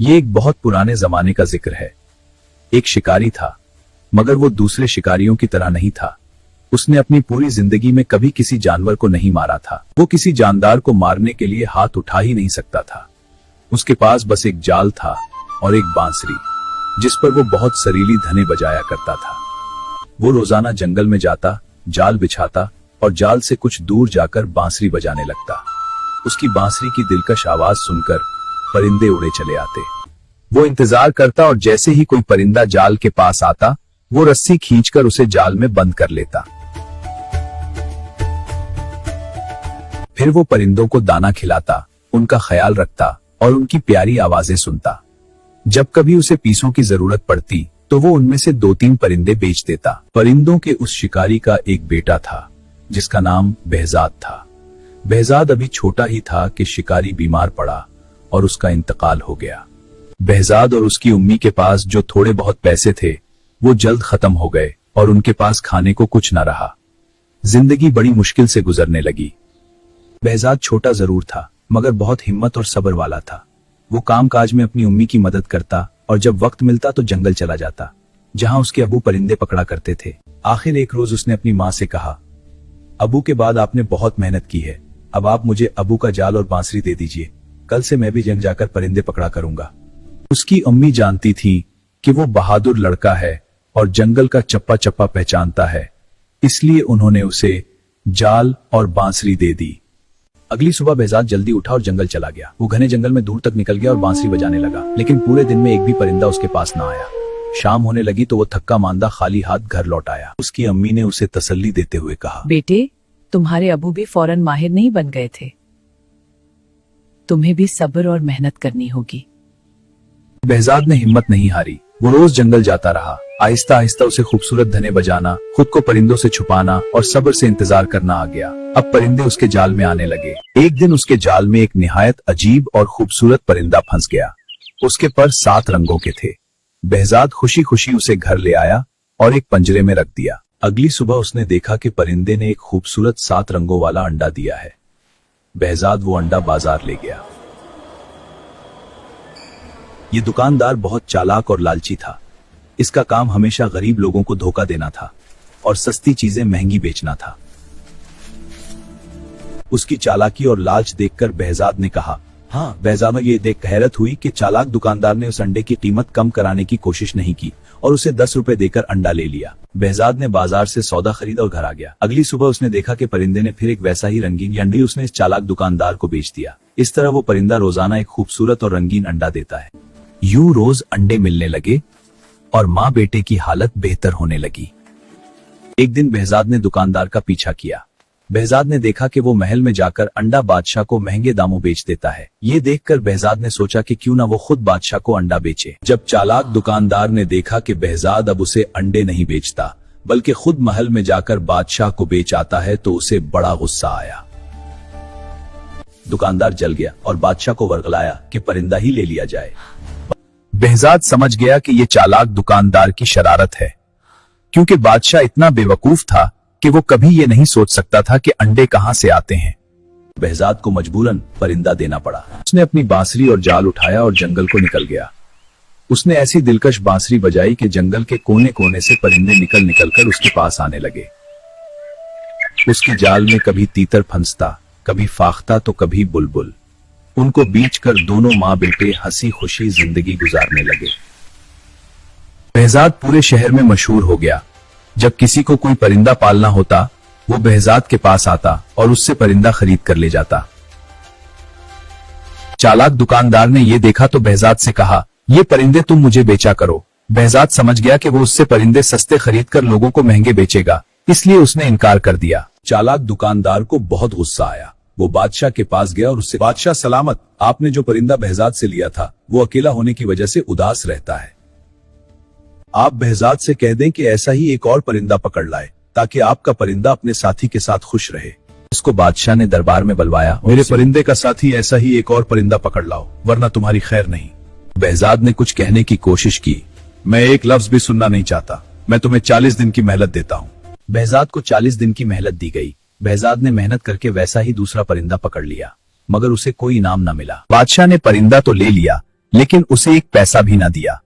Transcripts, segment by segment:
ये एक बहुत पुराने जमाने का जिक्र है। एक शिकारी था, मगर वो दूसरे शिकारियों की तरह नहीं था। उसने अपनी पूरी जिंदगी में कभी किसी जानवर को नहीं मारा था। वो किसी जानदार को मारने के लिए हाथ उठा ही नहीं सकता था। उसके पास बस एक जाल था और एक बांसुरी, जिस पर वो बहुत सरीली धने बजाया करता था। वो रोजाना जंगल में जाता, जाल बिछाता और जाल से कुछ दूर जाकर बांसुरी बजाने लगता। उसकी बांसुरी की दिलकश आवाज सुनकर परिंदे उड़े चले आते। वो इंतजार करता और जैसे ही कोई परिंदा जाल के पास आता, वो रस्सी खींचकर उसे जाल में बंद कर लेता। फिर वो परिंदों को दाना खिलाता, उनका ख्याल रखता और उनकी प्यारी आवाजें सुनता। जब कभी उसे पीसों की जरूरत पड़ती तो वो उनमें से 2-3 परिंदे बेच देता। परिंदों के उस शिकारी का एक बेटा था, जिसका नाम behzad था। behzad अभी छोटा ही था कि शिकारी बीमार पड़ा और उसका इंतकाल हो गया। behzad और उसकी उम्मी के पास जो थोड़े बहुत पैसे थे, वो जल्द खत्म हो गए और उनके पास खाने को कुछ न रहा। जिंदगी बड़ी मुश्किल से गुजरने लगी। behzad छोटा जरूर था, मगर बहुत हिम्मत और सब्र वाला था। वो काम काज में अपनी उम्मी की मदद करता और जब वक्त मिलता तो जंगल चला जाता, जहां उसके अबू परिंदे पकड़ा करते थे। आखिर एक रोज उसने अपनी माँ से कहा, अबू के बाद आपने बहुत मेहनत की है, अब आप मुझे अबू का जाल और बांसुरी दे दीजिए। कल से मैं भी जंग जाकर परिंदे पकड़ा करूंगा। उसकी अम्मी जानती थी कि वो बहादुर लड़का है और जंगल का चप्पा चप्पा पहचानता है, इसलिए उन्होंने उसे जाल और बांसुरी दे दी। अगली सुबह behzad जल्दी उठा और जंगल चला गया। वो घने जंगल में दूर तक निकल गया और बांसुरी बजाने लगा, लेकिन पूरे दिन में एक भी परिंदा उसके पास ना आया। शाम होने लगी तो वो थक्का मांदा खाली हाथ घर लौट आया। उसकी अम्मी ने उसे तसल्ली देते हुए कहा, बेटे, तुम्हारे अबू भी फौरन माहिर नहीं बन गए थे, तुम्हें भी सब्र और मेहनत करनी होगी। behzad ने हिम्मत नहीं हारी। वो रोज जंगल जाता रहा। आहिस्ता आहिस्ता उसे खूबसूरत धने बजाना, खुद को परिंदों से छुपाना और सब्र से इंतजार करना आ गया। अब परिंदे उसके जाल में आने लगे। एक दिन उसके जाल में एक निहायत अजीब और खूबसूरत परिंदा फंस गया। उसके पर 7 रंगों के थे। behzad खुशी खुशी उसे घर ले आया और एक पंजरे में रख दिया। अगली सुबह उसने देखा कि परिंदे ने एक खूबसूरत 7 रंगों वाला अंडा दिया है। behzad वो अंडा बाजार ले गया। ये दुकानदार बहुत चालाक और लालची था। इसका काम हमेशा गरीब लोगों को धोखा देना था और सस्ती चीजें महंगी बेचना था। उसकी चालाकी और लालच देखकर behzad ने कहा, हाँ, behzad ये देख हैरत हुई कि चालाक दुकानदार ने उस अंडे की कीमत कम कराने की कोशिश नहीं की और उसे 10 रुपए देकर अंडा ले लिया। behzad ने बाजार से सौदा खरीदा और घर आ गया। अगली सुबह उसने देखा कि परिंदे ने फिर एक वैसा ही रंगीन अंडा उसने इस चालाक दुकानदार को बेच दिया। इस तरह वो परिंदा रोजाना एक खूबसूरत और रंगीन अंडा देता है। यूं रोज अंडे मिलने लगे और माँ बेटे की हालत बेहतर होने लगी। एक दिन behzad ने दुकानदार का पीछा किया। behzad ने देखा कि वो महल में जाकर अंडा बादशाह को महंगे दामों बेच देता है। ये देखकर behzad ने सोचा कि क्यों ना वो खुद बादशाह को अंडा बेचे। जब चालाक दुकानदार ने देखा कि behzad अब उसे अंडे नहीं बेचता, बल्कि खुद महल में जाकर बादशाह को बेच आता है, तो उसे बड़ा गुस्सा आया। दुकानदार जल गया और बादशाह को वर्गलाया कि परिंदा ही ले लिया जाए। behzad समझ गया कि ये चालाक दुकानदार की शरारत है, क्योंकि बादशाह इतना बेवकूफ था कि वो कभी ये नहीं सोच सकता था कि अंडे कहां से आते हैं। behzad को मजबूरन परिंदा देना पड़ा। उसने अपनी बांसुरी और जाल उठाया और जंगल को निकल गया। उसने ऐसी दिलकश बांसुरी बजाई कि जंगल के कोने कोने से परिंदे निकल निकल कर उसके पास आने लगे। उसके जाल में कभी तीतर फंसता, कभी फाख्ता तो कभी बुलबुल। उनको बीच कर दोनों माँ बेटे हंसी खुशी जिंदगी गुजारने लगे। behzad पूरे शहर में मशहूर हो गया। जब किसी को कोई परिंदा पालना होता, वो behzad के पास आता और उससे परिंदा खरीद कर ले जाता। चालाक दुकानदार ने ये देखा तो behzad से कहा, ये परिंदे तुम मुझे बेचा करो। behzad समझ गया कि वो उससे परिंदे सस्ते खरीद कर लोगों को महंगे बेचेगा, इसलिए उसने इनकार कर दिया। चालाक दुकानदार को बहुत गुस्सा आया। वो बादशाह के पास गया और उससे, बादशाह सलामत, आपने जो परिंदा behzad से लिया था वो अकेला होने की वजह से उदास रहता है। आप behzad से कह दें कि ऐसा ही एक और परिंदा पकड़ लाए, ताकि आपका परिंदा अपने साथी के साथ खुश रहे। उसको बादशाह ने दरबार में बुलवाया। मेरे परिंदे का साथी ऐसा ही एक और परिंदा पकड़ लाओ, वरना तुम्हारी खैर नहीं। behzad ने कुछ कहने की कोशिश की। मैं एक लफ्ज भी सुनना नहीं चाहता, मैं तुम्हें 40 दिन की मेहनत देता हूँ। behzad को 40 दिन की मेहनत दी गई। behzad ने मेहनत करके वैसा ही दूसरा परिंदा पकड़ लिया, मगर उसे कोई इनाम न मिला। बादशाह ने परिंदा तो ले लिया, लेकिन उसे एक पैसा भी न दिया।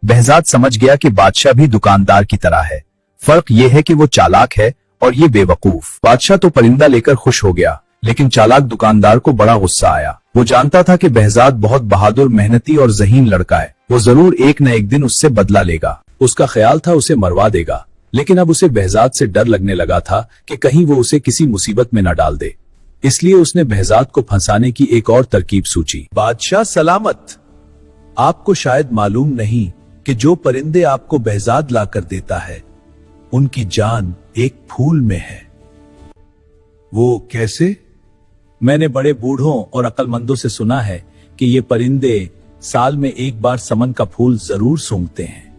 behzad समझ गया कि बादशाह भी दुकानदार की तरह है, फर्क ये है कि वो चालाक है और ये बेवकूफ। बादशाह तो परिंदा लेकर खुश हो गया, लेकिन चालाक दुकानदार को बड़ा गुस्सा आया। वो जानता था कि behzad बहुत बहादुर, मेहनती और ज़हीन लड़का है। वो जरूर एक न एक दिन उससे बदला लेगा। उसका ख्याल था उसे मरवा देगा, लेकिन अब उसे behzad से डर लगने लगा था कि कहीं वो उसे किसी मुसीबत में न डाल दे। इसलिए उसने behzad को फंसाने की एक और तरकीब सोची। बादशाह सलामत, आपको शायद मालूम नहीं कि जो परिंदे आपको behzad लाकर देता है उनकी जान एक फूल में है। वो कैसे? मैंने बड़े बूढ़ों और अक्लमंदों से सुना है कि ये परिंदे साल में एक बार समन का फूल जरूर सूंघते हैं।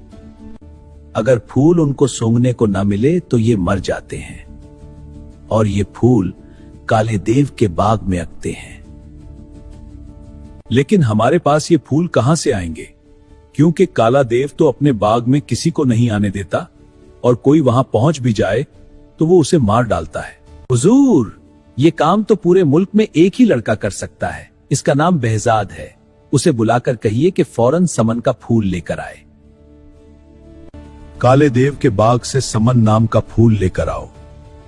अगर फूल उनको सूंघने को न मिले तो ये मर जाते हैं, और ये फूल काले देव के बाग में अगते हैं। लेकिन हमारे पास ये फूल कहां से आएंगे, क्योंकि काला देव तो अपने बाग में किसी को नहीं आने देता, और कोई वहां पहुंच भी जाए तो वो उसे मार डालता है। हुजूर, ये काम तो पूरे मुल्क में एक ही लड़का कर सकता है। इसका नाम behzad है। उसे बुलाकर कहिए कि फौरन समन का फूल लेकर आए। काले देव के बाग से समन नाम का फूल लेकर आओ,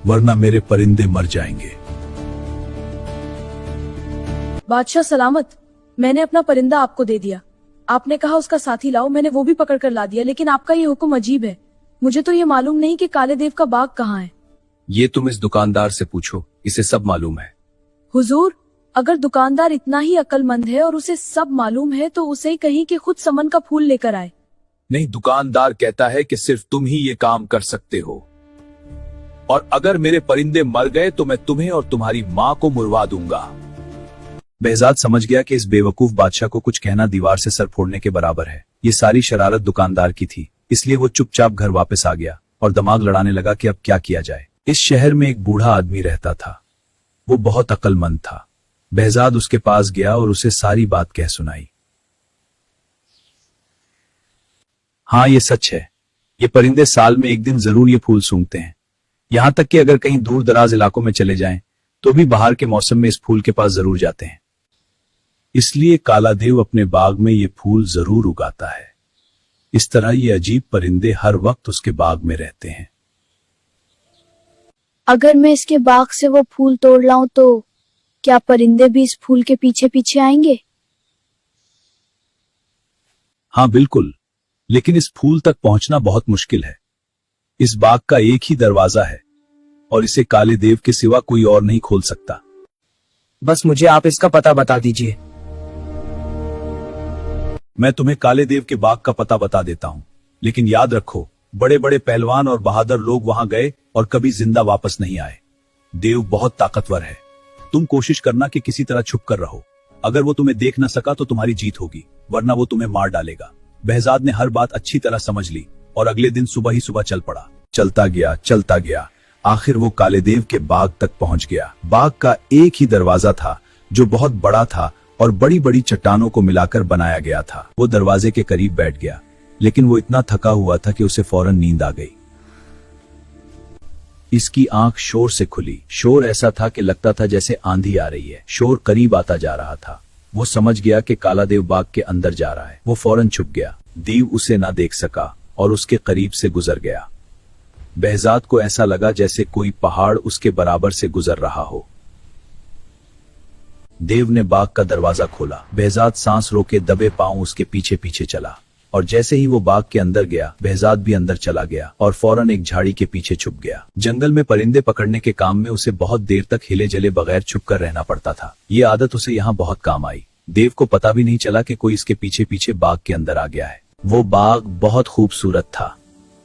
वरना मेरे परिंदे मर जाएंगे। बादशाह सलामत, मैंने अपना परिंदा आपको दे दिया। आपने कहा उसका साथी लाओ, मैंने वो भी पकड़ कर ला दिया, लेकिन आपका ये हुक्म अजीब है। मुझे तो ये मालूम नहीं कि काले देव का बाग कहाँ है। ये तुम इस दुकानदार से पूछो, इसे सब मालूम है। हुजूर, अगर दुकानदार इतना ही अक्लमंद है और उसे सब मालूम है तो उसे ही कहीं कि खुद समन का फूल लेकर आए। नहीं, दुकानदार कहता है कि सिर्फ तुम ही ये काम कर सकते हो, और अगर मेरे परिंदे मर गए तो मैं तुम्हें और तुम्हारी माँ को मुरवा दूंगा। behzad समझ गया कि इस बेवकूफ बादशाह को कुछ कहना दीवार से सर फोड़ने के बराबर है। ये सारी शरारत दुकानदार की थी, इसलिए वो चुपचाप घर वापस आ गया और दिमाग लड़ाने लगा कि अब क्या किया जाए। इस शहर में एक बूढ़ा आदमी रहता था। वो बहुत अक्लमंद था। behzad उसके पास गया और उसे सारी बात कह सुनाई। हाँ, ये सच है। ये परिंदे साल में एक दिन जरूर ये फूल सूंघते हैं। यहां तक कि अगर कहीं दूर दराज इलाकों में चले जाएं, तो भी बाहर के मौसम में इस फूल के पास जरूर जाते हैं। इसलिए काला देव अपने बाग में ये फूल जरूर उगाता है। इस तरह ये अजीब परिंदे हर वक्त उसके बाग में रहते हैं। अगर मैं इसके बाग से वो फूल तोड़ लाऊं तो क्या परिंदे भी इस फूल के पीछे पीछे आएंगे? हाँ बिल्कुल, लेकिन इस फूल तक पहुंचना बहुत मुश्किल है। इस बाग का एक ही दरवाजा है और इसे काले देव के सिवा कोई और नहीं खोल सकता। बस मुझे आप इसका पता बता दीजिए। मैं तुम्हें काले देव के बाग का पता बता देता हूँ, लेकिन याद रखो, बड़े बड़े पहलवान और बहादुर लोग वहां गए और कभी जिंदा वापस नहीं आए। देव बहुत ताकतवर है। तुम कोशिश करना कि किसी तरह छुप कर रहो। अगर वो तुम्हें देख न सका तो तुम्हारी जीत होगी, वरना वो तुम्हें मार डालेगा। behzad ने हर बात अच्छी तरह समझ ली और अगले दिन सुबह ही सुबह चल पड़ा। चलता गया, आखिर वो काले देव के बाग तक पहुंच गया। बाग का एक ही दरवाजा था जो बहुत बड़ा था और बड़ी बड़ी चट्टानों को मिलाकर बनाया गया था। वो दरवाजे के करीब बैठ गया, लेकिन वो इतना थका हुआ था कि उसे फौरन नींद आ गई। इसकी आंख शोर से खुली। शोर ऐसा था कि लगता था जैसे आंधी आ रही है। शोर करीब आता जा रहा था। वो समझ गया कि काला देव बाग के अंदर जा रहा है। वो फौरन छुप गया। देव उसे ना देख सका और उसके करीब से गुजर गया। behzad को ऐसा लगा जैसे कोई पहाड़ उसके बराबर से गुजर रहा हो। देव ने बाग का दरवाजा खोला। behzad सांस रोके दबे पांव उसके पीछे पीछे चला, और जैसे ही वो बाग के अंदर गया, behzad भी अंदर चला गया और फौरन एक झाड़ी के पीछे छुप गया। जंगल में परिंदे पकड़ने के काम में उसे बहुत देर तक हिले जले बगैर छुपकर रहना पड़ता था। ये आदत उसे यहाँ बहुत काम आई। देव को पता भी नहीं चला कि कोई इसके पीछे पीछे बाग के अंदर आ गया है। वो बाग बहुत खूबसूरत था।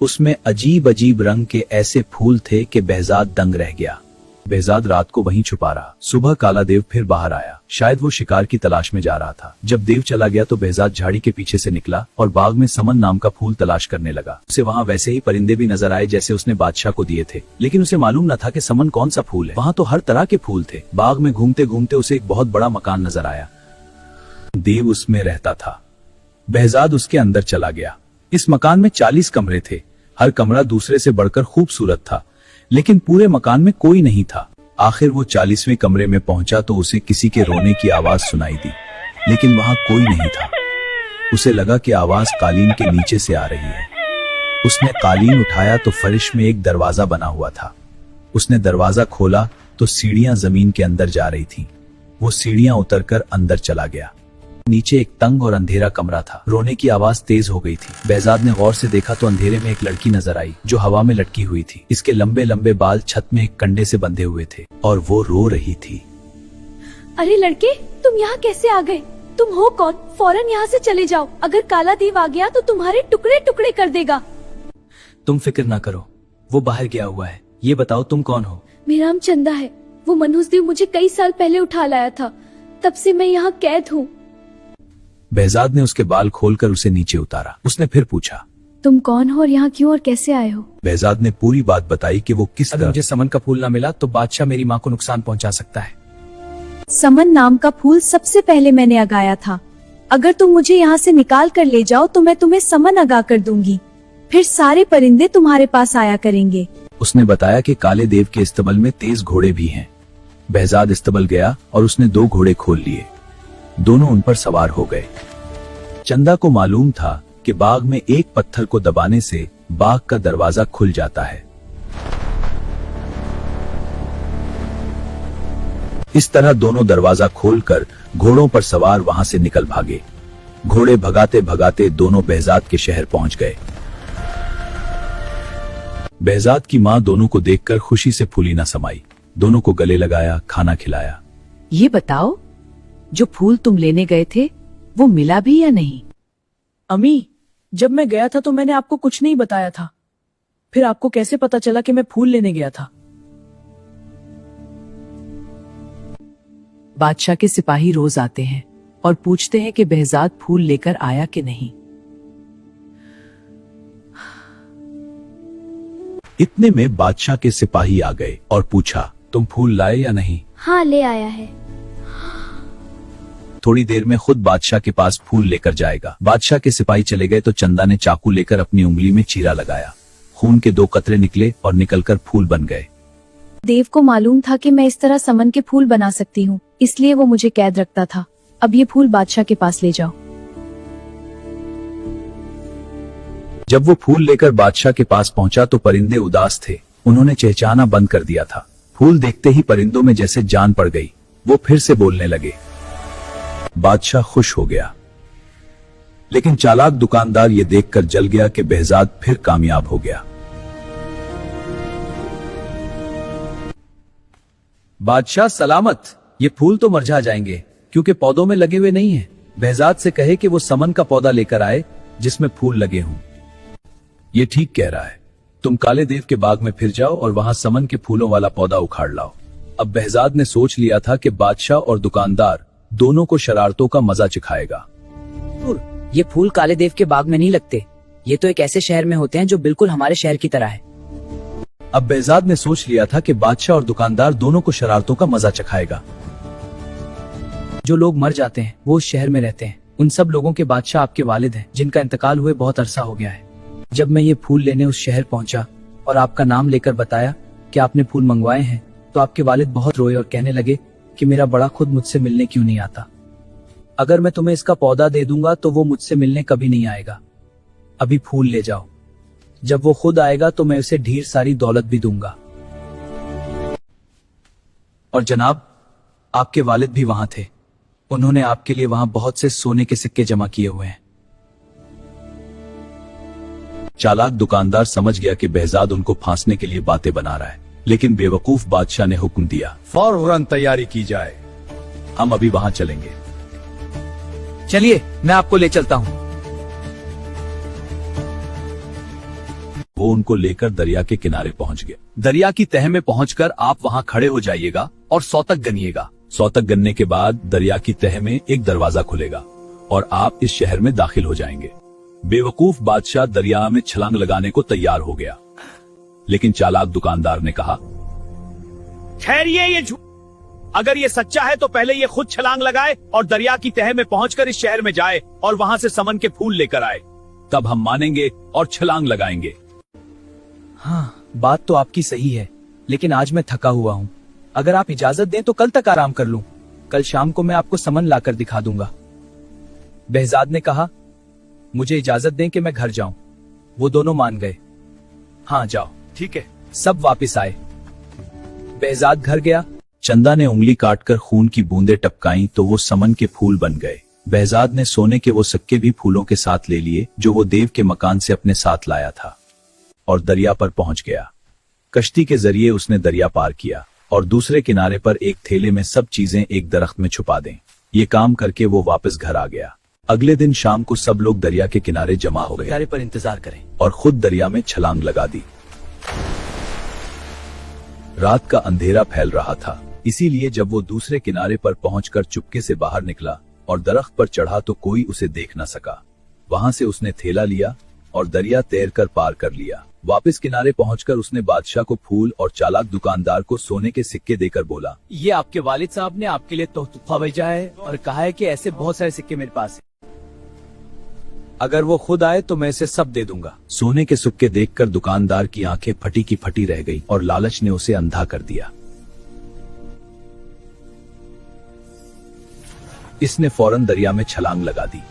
उसमें अजीब अजीब रंग के ऐसे फूल थे कि behzad दंग रह गया। behzad रात को वहीं छुपा रहा। सुबह काला देव फिर बाहर आया। शायद वो शिकार की तलाश में जा रहा था। जब देव चला गया तो behzad झाड़ी के पीछे से निकला और बाग में समन नाम का फूल तलाश करने लगा। उसे वहाँ वैसे ही परिंदे भी नजर आए जैसे उसने बादशाह को दिए थे, लेकिन उसे मालूम न था कि समन कौन सा फूल है। वहाँ तो हर तरह के फूल थे। बाग में घूमते घूमते उसे एक बहुत बड़ा मकान नजर आया। देव उसमें रहता था। behzad उसके अंदर चला गया। इस मकान में 40 कमरे थे। हर कमरा दूसरे से बढ़कर खूबसूरत था, लेकिन पूरे मकान में कोई नहीं था। आखिर वो 40वें कमरे में पहुंचा तो उसे किसी के रोने की आवाज सुनाई दी, लेकिन वहां कोई नहीं था। उसे लगा कि आवाज कालीन के नीचे से आ रही है। उसने कालीन उठाया तो फर्श में एक दरवाजा बना हुआ था। उसने दरवाजा खोला तो सीढ़ियां जमीन के अंदर जा रही थीं। वो सीढ़ियां उतरकर अंदर चला गया। नीचे एक तंग और अंधेरा कमरा था। रोने की आवाज तेज हो गई थी। behzad ने गौर से देखा तो अंधेरे में एक लड़की नजर आई जो हवा में लटकी हुई थी। इसके लंबे लंबे बाल छत में एक कंडे से बंधे हुए थे और वो रो रही थी। अरे लड़के, तुम यहाँ कैसे आ गए? तुम हो कौन? फौरन यहाँ से चले जाओ, अगर काला देव आ गया तो तुम्हारे टुकड़े टुकड़े कर देगा। तुम फिक्र ना करो, वो बाहर गया हुआ है। ये बताओ तुम कौन हो? मेरा नाम चंदा है। वो मनहूस देव मुझे कई साल पहले उठा लाया था, तब से मैं यहाँ कैद हूँ। behzad ने उसके बाल खोलकर उसे नीचे उतारा। उसने फिर पूछा, तुम कौन हो और यहाँ क्यों और कैसे आए हो? behzad ने पूरी बात बताई कि वो किस अगर तरह मुझे समन का फूल ना मिला तो बादशाह मेरी माँ को नुकसान पहुँचा सकता है। समन नाम का फूल सबसे पहले मैंने अगाया था। अगर तुम मुझे यहाँ से निकाल कर ले जाओ तो मैं तुम्हें समन अगा कर दूंगी, फिर सारे परिंदे तुम्हारे पास आया करेंगे। उसने बताया कि काले देव के इस्तबल में तेज घोड़े भी हैं। behzad इस्तबल गया और उसने 2 घोड़े खोल लिए। दोनों उन पर सवार हो गए। चंदा को मालूम था कि बाग में एक पत्थर को दबाने से बाग का दरवाजा खुल जाता है। इस तरह दोनों दरवाजा खोलकर घोड़ों पर सवार वहां से निकल भागे। घोड़े भगाते भगाते दोनों behzad के शहर पहुंच गए। behzad की मां दोनों को देखकर खुशी से फूली न समाई। दोनों को गले लगाया, खाना खिलाया। ये बताओ, जो फूल तुम लेने गए थे वो मिला भी या नहीं? अम्मी, जब मैं गया था तो मैंने आपको कुछ नहीं बताया था, फिर आपको कैसे पता चला कि मैं फूल लेने गया था? बादशाह के सिपाही रोज आते हैं और पूछते हैं कि behzad फूल लेकर आया कि नहीं। इतने में बादशाह के सिपाही आ गए और पूछा, तुम फूल लाए या नहीं? हाँ, ले आया है। थोड़ी देर में खुद बादशाह के पास फूल लेकर जाएगा। बादशाह के सिपाही चले गए तो चंदा ने चाकू लेकर अपनी उंगली में चीरा लगाया। खून के 2 कतरे निकले और निकलकर फूल बन गए। देव को मालूम था कि मैं इस तरह समन के फूल बना सकती हूँ, इसलिए वो मुझे कैद रखता था। अब ये फूल बादशाह के पास ले जाओ। जब वो फूल लेकर बादशाह के पास पहुंचा तो परिंदे उदास थे। उन्होंने चहचहाना बंद कर दिया था। फूल देखते ही परिंदों में जैसे जान पड़ गई। वो फिर से बोलने लगे। बादशाह खुश हो गया, लेकिन चालाक दुकानदार ये देखकर जल गया कि behzad फिर कामयाब हो गया। बादशाह सलामत, ये फूल तो मरझा जाएंगे क्योंकि पौधों में लगे हुए नहीं हैं। behzad से कहे कि वो समन का पौधा लेकर आए जिसमें फूल लगे हों। ये ठीक कह रहा है। तुम काले देव के बाग में फिर जाओ और वहां समन के फूलों वाला पौधा उखाड़ लाओ। अब behzad ने सोच लिया था कि बादशाह और दुकानदार दोनों को शरारतों का मजा चिखाएगा। ये फूल काले देव के बाग में नहीं लगते। ये तो एक ऐसे शहर में होते हैं जो बिल्कुल हमारे शहर की तरह है। अब behzad ने सोच लिया था कि बादशाह और दुकानदार दोनों को शरारतों का मजा चखाएगा। जो लोग मर जाते हैं वो उस शहर में रहते हैं। उन सब लोगों के बादशाह आपके वालिद हैं, जिनका इंतकाल हुए बहुत अरसा हो गया है। जब मैं ये फूल लेने उस शहर पहुंचा और आपका नाम लेकर बताया कि आपने फूल मंगवाए हैं, तो आपके वालिद बहुत रोए और कहने लगे कि मेरा बड़ा खुद मुझसे मिलने क्यों नहीं आता। अगर मैं तुम्हें इसका पौधा दे दूंगा तो वो मुझसे मिलने कभी नहीं आएगा। अभी फूल ले जाओ, जब वो खुद आएगा तो मैं उसे ढेर सारी दौलत भी दूंगा। और जनाब, आपके वालिद भी वहां थे। उन्होंने आपके लिए वहां बहुत से सोने के सिक्के जमा किए हुए हैं। चालाक दुकानदार समझ गया कि behzad उनको फांसने के लिए बातें बना रहा है, लेकिन बेवकूफ बादशाह ने हुक्म दिया, फौरन तैयारी की जाए। हम अभी वहां चलेंगे। चलिए, मैं आपको ले चलता हूँ। वो उनको लेकर दरिया के किनारे पहुंच गए। दरिया की तह में पहुंचकर आप वहां खड़े हो जाइएगा और सौतक गनिएगा। सौतक गनने के बाद दरिया की तह में एक दरवाजा खुलेगा और आप इस शहर में दाखिल हो जाएंगे। बेवकूफ बादशाह दरिया में छलांग लगाने को तैयार हो गया, लेकिन चालाक दुकानदार ने कहा, ठहरिए, ये झूठ। अगर ये सच्चा है तो पहले ये खुद छलांग लगाए और दरिया की तह में पहुंचकर इस शहर में जाए और वहां से समन के फूल लेकर आए, तब हम मानेंगे और छलांग लगाएंगे। हाँ, बात तो आपकी सही है, लेकिन आज मैं थका हुआ हूँ। अगर आप इजाजत दें तो कल तक आराम कर लूं। कल शाम को मैं आपको समन लाकर दिखा दूंगा। behzad ने कहा, मुझे इजाजत दें कि मैं घर जाऊं। वो दोनों मान गए। हाँ जाओ। ठीक है। सब वापस आए। behzad घर गया। चंदा ने उंगली काटकर खून की बूंदें टपकाई तो वो समन के फूल बन गए। behzad ने सोने के वो सिक्के भी फूलों के साथ ले लिए जो वो देव के मकान से अपने साथ लाया था और दरिया पर पहुंच गया। कश्ती के जरिए उसने दरिया पार किया और दूसरे किनारे पर एक थैले में सब चीजें एक दरख्त में छुपा दें। ये काम करके वो वापस घर आ गया। अगले दिन शाम को सब लोग दरिया के किनारे जमा हो गए किनारे पर इंतजार करें। और खुद दरिया में छलांग लगा दी। रात का अंधेरा फैल रहा था, इसीलिए जब वो दूसरे किनारे पर पहुंचकर चुपके से बाहर निकला और दरख्त पर चढ़ा तो कोई उसे देख न सका। वहां से उसने थैला लिया और दरिया तैरकर पार कर लिया। वापस किनारे पहुंचकर उसने बादशाह को फूल और चालाक दुकानदार को सोने के सिक्के देकर बोला, ये आपके वालिद साहब ने आपके लिए तोहफा भेजा है और कहा है कि ऐसे बहुत सारे सिक्के मेरे पास हैं। अगर वो खुद आए तो मैं इसे सब दे दूंगा। सोने के सिक्के देखकर दुकानदार की आंखें फटी की फटी रह गई और लालच ने उसे अंधा कर दिया। इसने फौरन दरिया में छलांग लगा दी।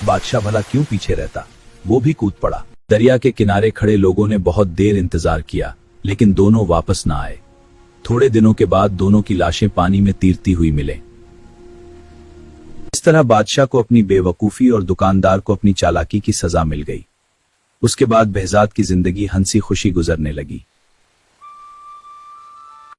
बादशाह भला क्यों पीछे रहता, वो भी कूद पड़ा। दरिया के किनारे खड़े लोगों ने बहुत देर इंतजार किया, लेकिन दोनों वापस न आए। थोड़े दिनों के बाद दोनों की लाशें पानी में तैरती हुई मिले। इस तरह बादशाह को अपनी बेवकूफी और दुकानदार को अपनी चालाकी की सजा मिल गई। उसके बाद behzad की जिंदगी हंसी खुशी गुजरने लगी।